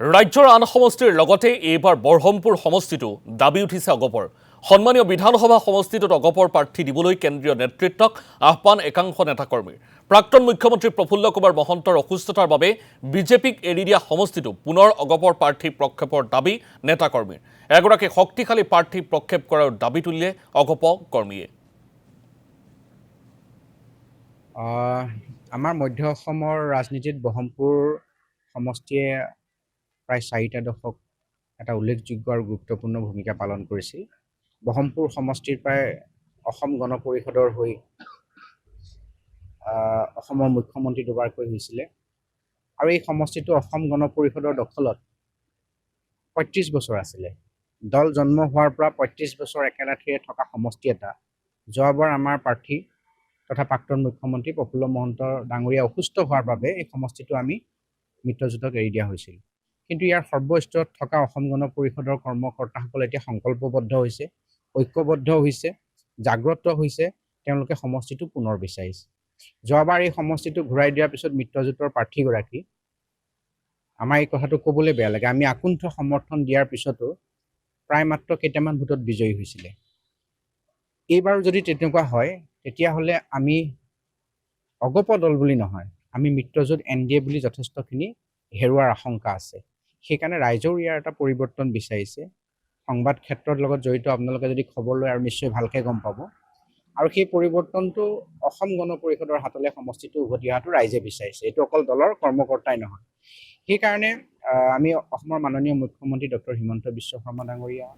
ৰাজ্যৰ আন সমষ্টিৰ লগতে এইবাৰ বৰহমপুৰ সমষ্টিটো দাবী উঠিছে অগপৰ। সন্মানীয় বিধানসভা সমষ্টিটোত অগপৰ প্ৰাৰ্থী দিবলৈ কেন্দ্ৰীয় নেতৃত্বক আহ্বান একাংশ নেতাকৰ্মীৰ। প্ৰাক্তন মুখ্যমন্ত্ৰী প্ৰফুল্ল কুমাৰ মহন্তৰ অসুস্থতাৰ বাবে বিজেপিক এৰি দিয়া সমষ্টিটো পুনৰ অগপৰ প্ৰাৰ্থী প্ৰক্ষেপৰ দাবী নেতাকৰ্মীৰ। এগৰাকী শক্তিশালী প্ৰাৰ্থী প্ৰক্ষেপ কৰাৰ দাবী তুলিলে অগপ কৰ্মীয়ে। আমাৰ মধ্য অসমৰ ৰাজনীতিত বহমপুৰ সমষ্টিয়ে প্ৰায় 4টা দশক এটা উল্লেখযোগ্য আৰু গুৰুত্বপূৰ্ণ ভূমিকা পালন কৰিছিল। বহমপুৰ সমষ্টিৰ প্ৰায় অসম গণ পৰিষদৰ হৈ অসমৰ মুখ্যমন্ত্ৰী দুবাৰকৈ হৈছিলে আৰু এই সমষ্টিটো অসম গণ পৰিষদৰ দখলত ৩৫ বছৰ আছিলে। দল জন্ম হোৱাৰ পৰা ৩৫ বছৰ একেলাথিৰে থকা সমষ্টি এটা যোৱাবাৰ আমাৰ প্ৰাৰ্থী তথা প্ৰাক্তন মুখ্যমন্ত্ৰী প্ৰফুল্ল মহন্ত ডাঙৰীয়া অসুস্থ হোৱাৰ বাবে এই সমষ্টিটো আমি মিত্ৰজোঁটক এৰি দিয়া হৈছিল। কিন্তু ইয়াৰ সৰ্বস্তৰত থকা অসম গণ পৰিষদৰ কৰ্মকৰ্তাসকলে এতিয়া সংকল্পবদ্ধ হৈছে, ঐক্যবদ্ধ হৈছে, জাগ্ৰত হৈছে, তেওঁলোকে সমষ্টিটো পুনৰ বিচাৰিছে। যোৱাবাৰ এই সমষ্টিটো ঘূৰাই দিয়াৰ পিছত মিত্ৰজোঁটৰ প্ৰাৰ্থীগৰাকী, আমাৰ এই কথাটো ক'বলৈ বেয়া লাগে, আমি আকুণ্ঠ সমৰ্থন দিয়াৰ পিছতো প্ৰায় মাত্ৰ কেইটামান ভোটত বিজয়ী হৈছিলে। এইবাৰো যদি তেনেকুৱা হয় তেতিয়াহ'লে আমি অগপ দল বুলি নহয়, আমি মিত্ৰজোঁট NDA বুলি যথেষ্টখিনি হেৰুৱাৰ আশংকা আছে। সেইকাৰণে ৰাইজেও ইয়াৰ এটা পৰিৱৰ্তন বিচাৰিছে। সংবাদ ক্ষেত্ৰৰ লগত জড়িত আপোনালোকে যদি খবৰ লয় আৰু নিশ্চয় ভালকৈ গম পাব। আৰু সেই পৰিৱৰ্তনটো অসম গণ পৰিষদৰ হাতলৈ সমষ্টিটো উভতি অহাটো ৰাইজে বিচাৰিছে, এইটো অকল দলৰ কৰ্মকৰ্তাই নহয়। সেইকাৰণে আমি অসমৰ মাননীয় মুখ্যমন্ত্ৰী ডক্টৰ হিমন্ত বিশ্ব শৰ্মা ডাঙৰীয়া,